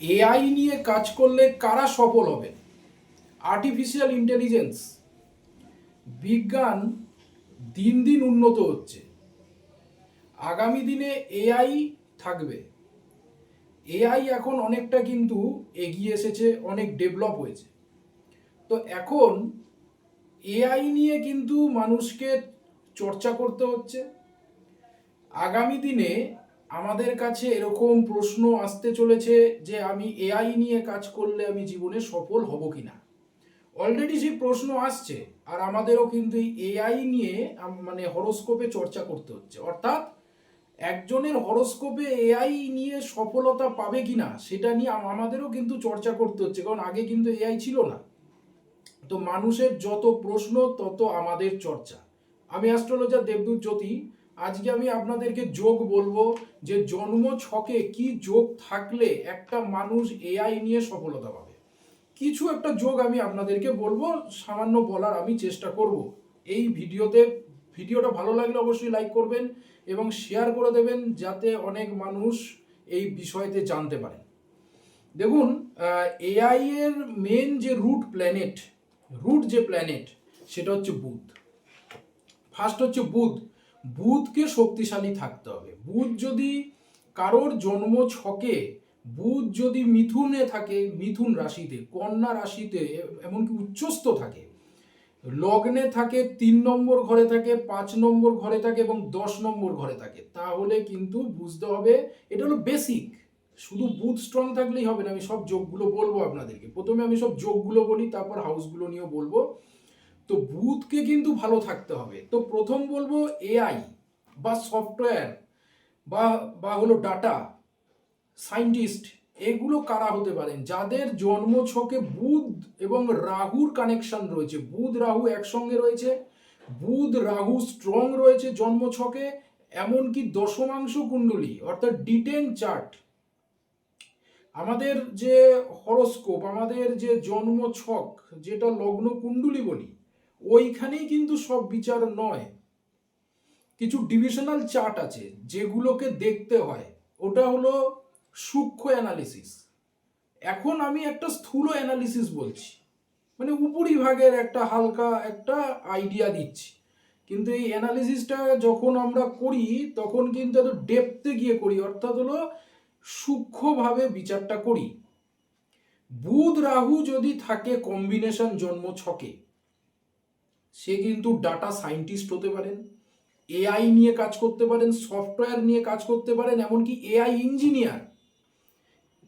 AI নিয়ে কাজ করলে কারা সফল হবে? আর্টিফিশিয়াল ইন্টেলিজেন্স, বিজ্ঞান দিন দিন উন্নত হচ্ছে। আগামী দিনে এআই থাকবে। এআই এখন অনেকটা কিন্তু এগিয়ে এসেছে, অনেক ডেভেলপ হয়েছে। তো এখন এআই নিয়ে কিন্তু মানুষকে চর্চা করতে হচ্ছে। আগামী দিনে আমাদের কাছে এরকম প্রশ্ন আসতে চলেছে যে আমি এআই নিয়ে কাজ করলে আমি জীবনে সফল হব কিনা। অলরেডি সেই প্রশ্ন আসছে, আর আমাদেরও কিন্তু এই এআই নিয়ে মানে হরোস্কোপে চর্চা করতে হচ্ছে। অর্থাৎ একজনের হরোস্কোপে এআই নিয়ে সফলতা পাবে কিনা সেটা নিয়ে আমাদেরও কিন্তু চর্চা করতে হচ্ছে, কারণ আগে কিন্তু এআই ছিল না। তো মানুষের যত প্রশ্ন তত আমাদের চর্চা। আমি অ্যাস্ট্রোলজার দেবদূত জ্যোতি। আজকে আমি আপনাদেরকে যোগ বলবো যে জন্ম ছকে কি যোগ থাকলে একটা মানুষ এআই নিয়ে সফলতা পাবে। কিছু একটা যোগ আমি আপনাদেরকে বলবো, সামান্য বলার আমি চেষ্টা করব এই ভিডিওতে। ভিডিওটা ভালো লাগলে অবশ্যই লাইক করবেন এবং শেয়ার করে দেবেন, যাতে অনেক মানুষ এই বিষয়তে জানতে পারেন। দেখুন, এআই এর মেন যে রুট যে প্ল্যানেট সেটা হচ্ছে বুধ। ফার্স্ট হচ্ছে বুধ। বুধকে শক্তিশালী থাকতে হবে। বুধ যদি কারোর জন্ম ছকে, বুধ যদি মিথুনে থাকে, মিথুন রাশিতে, কন্যা রাশিতে, এমনকি উচ্চস্থ থাকে, লগ্নে থাকে, 3 নম্বর ঘরে থাকে, 5 নম্বর ঘরে থাকে এবং 10 নম্বর ঘরে থাকে, তাহলে কিন্তু বুঝতে হবে এটা হলো বেসিক। শুধু বুধ স্ট্রং থাকলেই হবে না। আমি সব যোগগুলো বলবো আপনাদেরকে। প্রথমে আমি সব যোগগুলো বলি, তারপর হাউসগুলো নিয়েও বলবো। তো বুধকে কিন্তু ভালো থাকতে হবে। তো প্রথম বলবো এআই বা সফটওয়্যার বা বা হলো ডাটা সায়েন্টিস্ট, এগুলো কারা হতে পারেন? যাদের জন্ম ছকে বুধ এবং রাহুর কানেকশন রয়েছে, বুধ রাহু একসঙ্গে রয়েছে, বুধ রাহু স্ট্রং রয়েছে জন্ম ছকে, এমনকি দশমাংশ কুণ্ডলী অর্থাৎ ডিটেন চার্ট, আমাদের যে হরোস্কোপ, আমাদের যে জন্ম ছক, যেটা লগ্ন কুণ্ডলী বলি, ওইখানেই কিন্তু সব বিচার নয়। কিছু ডিভিশনাল চার্ট আছে যেগুলোকে দেখতে হয়, ওটা হলো সূক্ষ্ম অ্যানালিসিস। এখন আমি একটা স্থূল অ্যানালিসিস বলছি, মানে উপরিভাগের একটা হালকা একটা আইডিয়া দিচ্ছি। কিন্তু এই অ্যানালিসিসটা যখন আমরা করি তখন কিন্তু এত ডেপথে গিয়ে করি, অর্থাৎ হলো সূক্ষ্মভাবে বিচারটা করি। বুধ রাহু যদি থাকে কম্বিনেশন জন্ম ছকে, সে কিন্তু ডাটা সায়েন্টিস্ট হতে পারেন, এআই নিয়ে কাজ করতে পারেন, সফটওয়্যার নিয়ে কাজ করতে পারেন, এমনকি এআই ইঞ্জিনিয়ার।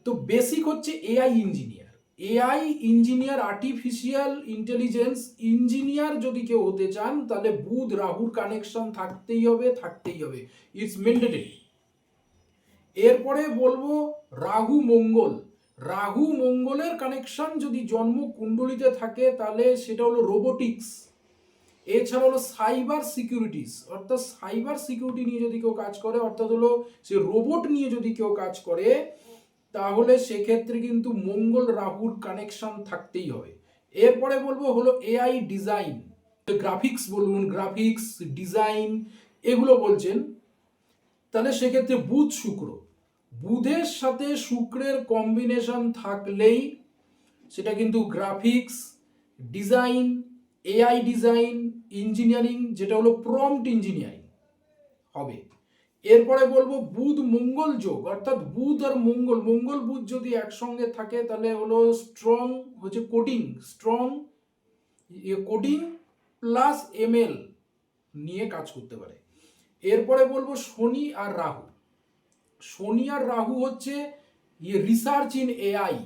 তো বেসিক হচ্ছে AI engineer. AI engineer, artificial intelligence engineer যদি কেউ হতে চান, তাহলে বুধ রাহুর কানেকশন থাকতেই হবে, থাকতেই হবে। It's mandatory. এরপরে বলবো রাহু মঙ্গল। রাহু মঙ্গলের কানেকশন যদি জন্ম কুণ্ডলিতে থাকে, তাহলে সেটা হলো রোবোটিক্স। এছাড়া হলো সাইবার সিকিউরিটিস, অর্থাৎ সাইবার সিকিউরিটি নিয়ে যদি কেউ কাজ করে, অর্থাৎ হলো সে রোবট নিয়ে যদি কেউ কাজ করে, তাহলে সেক্ষেত্রে কিন্তু মঙ্গল রাহুর কানেকশন থাকতেই হবে। এরপরে বলবো হলো এআই ডিজাইন, গ্রাফিক্স বলুন, গ্রাফিক্স ডিজাইন এগুলো বলছেন, তাহলে সেক্ষেত্রে বুধ শুক্র, বুধের সাথে শুক্রের কম্বিনেশন থাকলেই সেটা কিন্তু graphics design, AI design, engineering, যেটা হলো প্রম্পট ইঞ্জিনিয়ারিং হবে। এরপরে বলবো বুধ মঙ্গল যোগ, অর্থাৎ বুধ আর মঙ্গল, মঙ্গল বুধ যদি একসঙ্গে থাকে তাহলে হলো স্ট্রং হচ্ছে coding, strong coding plus ML নিয়ে কাজ করতে পারে। এরপরে বলবো শনি আর রাহু। শনি আর রাহু হচ্ছে রিসার্চ ইন এআই।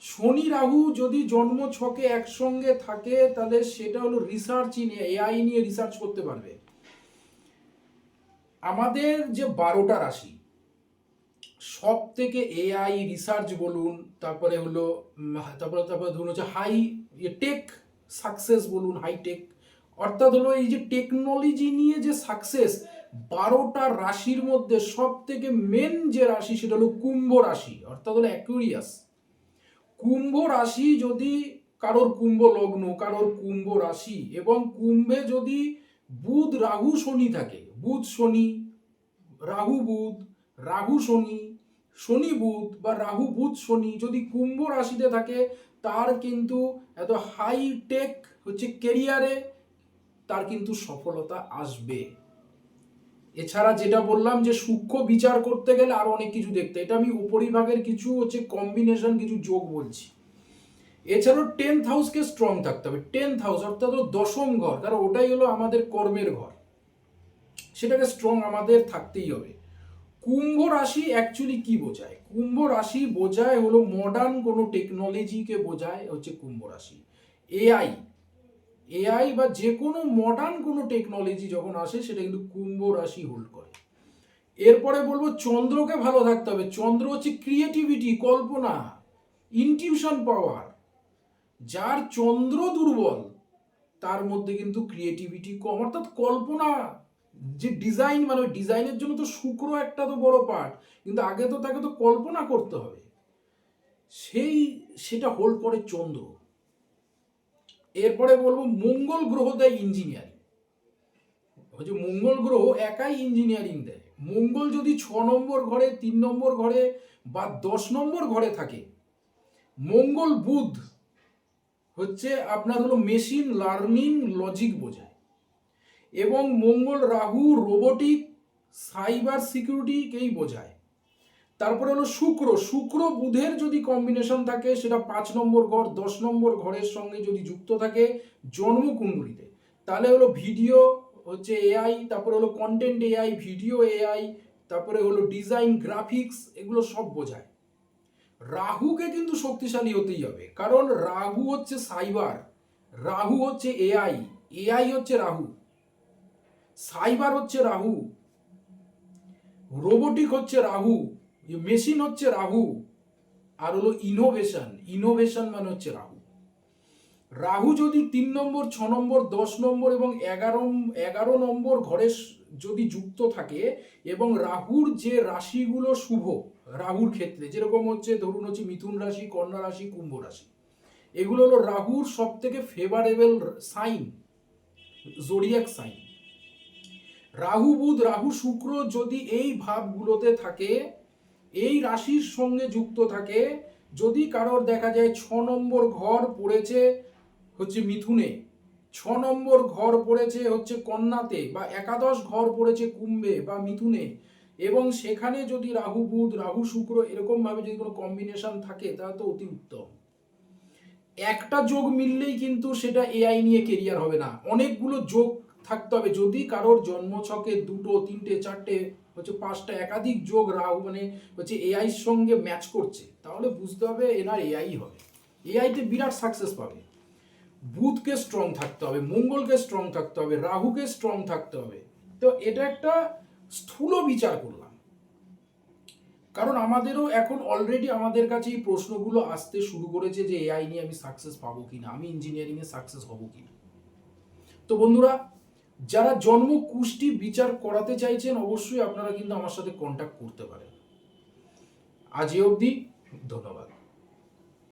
শনি রাহু যদি জন্ম ছকে একসঙ্গে থাকে, তাহলে সেটা হলো রিসার্চ ইন এআই নিয়ে রিসার্চ করতে পারবে। আমাদের যে 12টা রাশি, সব থেকে এআই রিসার্চ বলুন, তারপরে হলো তারপরে তারপরে ধরুন হচ্ছে হাই টেক সাকসেস বলুন, হাইটেক, অর্থাৎ হলো এই যে টেকনোলজি নিয়ে যে সাকসেস, 12টা রাশির মধ্যে সব থেকে মেন যে রাশি সেটা হলো কুম্ভ রাশি, অর্থাৎ হলো অ্যাকুয়ারিয়াস। কুম্ভ রাশি যদি কারোর কুম্ভ লগ্ন, কারোর কুম্ভ রাশি, এবং কুম্ভে যদি বুধ রাহু শনি থাকে, বুধ শনি, রাহু বুধ, রাহু শনি, শনি বুধ বা রাহু বুধ শনি যদি কুম্ভ রাশিতে থাকে, তার কিন্তু এত হাই টেক হচ্ছে কেরিয়ারে তার কিন্তু সফলতা আসবে। এছাড়া যেটা বললাম যে সূক্ষ্ম বিচার করতে গেলে আরো অনেক কিছু দেখতে, এটা আমি উপরিভাগের কিছু হচ্ছে কম্বিনেশন, কিছু যোগ বলছি। এছাড়াও 10th হাউসকে স্ট্রং থাকতে হবে। 10th হাউস অর্থাৎ দশম ঘর, কারণ ওটাই হলো আমাদের কর্মের ঘর, সেটাকে স্ট্রং আমাদের থাকতেই হবে। কুম্ভ রাশি অ্যাকচুয়ালি কি বোঝায়? কুম্ভ রাশি বোঝায় হলো মডার্ন কোনো টেকনোলজিকে বোঝায় হচ্ছে কুম্ভ রাশি। এআই এআই বা যে কোনো মডার্ন কোনো টেকনোলজি যখন আসে সেটা কিন্তু কুম্ভ রাশি হোল্ড করে। এরপরে বলবো চন্দ্রকে ভালো থাকতে হবে। চন্দ্র হচ্ছে ক্রিয়েটিভিটি, কল্পনা, ইনটিউশন পাওয়ার। যার চন্দ্র দুর্বল তার মধ্যে কিন্তু ক্রিয়েটিভিটি কম, অর্থাৎ কল্পনা, যে ডিজাইন, মানে ওই ডিজাইনের জন্য তো শুক্র একটা তো বড় পার্ট, কিন্তু আগে তো তাকে তো কল্পনা করতে হবে, সেটা হোল্ড করে চন্দ্র। এরপরে বলবো মঙ্গল গ্রহ দেয় ইঞ্জিনিয়ারিং। হচ্ছে মঙ্গল গ্রহ একাই ইঞ্জিনিয়ারিং দেয়। মঙ্গল যদি 6 নম্বর ঘরে, 3 নম্বর ঘরে বা 10 নম্বর ঘরে থাকে, মঙ্গল বুধ হচ্ছে আপনার হলো মেশিন লার্নিং, লজিক বোঝায়। এবং মঙ্গল রাহু রোবোটিক, সাইবার সিকিউরিটিকেই বোঝায়। তারপরে হলো শুক্র বুধের যদি কম্বিনেশন থাকে, সেটা 5 নম্বর ঘর 10 নম্বর ঘরের সঙ্গে যদি যুক্ত থাকে জন্মকুণ্ডলিতে, তাহলে হলো ভিডিও হচ্ছে এআই, তারপরে হলো কন্টেন্ট এআই, ভিডিও এআই, তারপরে হলো ডিজাইন, গ্রাফিক্স, এগুলো সব বোঝায়। রাহুকে কিন্তু শক্তিশালী হতেই হবে, কারণ রাহু হচ্ছে সাইবার, রাহু হচ্ছে এআই, এআই হচ্ছে রাহু, সাইবার হচ্ছে রাহু, রোবোটিক হচ্ছে রাহু, মেশিন হচ্ছে রাহু, আর হলো ইনোভেশন, ইনোভেশন মানে হচ্ছে রাহু। রাহু যদি 3 নম্বর, 6 নম্বর, 10 নম্বর এবং 11 নম্বর ঘরে যদি যুক্ত থাকে, এবং রাহুর যে রাশিগুলো শুভ রাহুর ক্ষেত্রে, যেরকম হচ্ছে ধরুন হচ্ছে মিথুন রাশি, কন্যা রাশি, কুম্ভ রাশি, এগুলো হলো রাহুর সব থেকে favourable sign, zodiac sign. Rahu Budh, Rahu শুক্র যদি এই ভাবগুলোতে থাকে, এই রাশির সঙ্গে যুক্ত থাকে, যদি কারোর দেখা যায় 6 নম্বর ঘর পড়েছে হচ্ছে মিথুনে, 6 নম্বর ঘর পড়েছে হচ্ছে কন্যাতে, বা একাদশ ঘর পড়েছে কুম্ভে বা মিথুনে, এবং সেখানে যদি রাহু বুধ, রাহু শুক্র এরকম ভাবে যদি কোনো কম্বিনেশন থাকে, তাহলে তো অতি উত্তম। একটা যোগ মিললেই কিন্তু সেটা এআই নিয়ে কেরিয়ার হবে না, অনেকগুলো যোগ থাকতে হবে। যদি কারোর জন্মছকে 2, 3, 4 হচ্ছে 5টা একাধিক যোগ রাহু মানে হচ্ছে এআই সঙ্গে ম্যাচ করছে, তাহলে বুঝতে হবে এনার এআই হবে, এআইতে বিরাট সাকসেস পাবে। বুধকে স্ট্রং থাকতে হবে, মঙ্গলকে স্ট্রং থাকতে হবে, রাহুকে স্ট্রং থাকতে হবে। তো এটা একটা স্থূল বিচার করলাম, কারণ আমাদেরও এখন অলরেডি আমাদের কাছে এই প্রশ্নগুলো আসতে শুরু করেছে যে এআই নিয়ে আমি সাকসেস পাবো কিনা, আমি ইঞ্জিনিয়ারিং এ সাকসেস হব কিনা। তো বন্ধুরা, যারা জন্ম কুষ্টি বিচার করাতে চাইছেন, অবশ্যই আপনারা কিন্তু আমার সাথে কন্ট্যাক্ট করতে পারেন। আজ এ অবধি, ধন্যবাদ।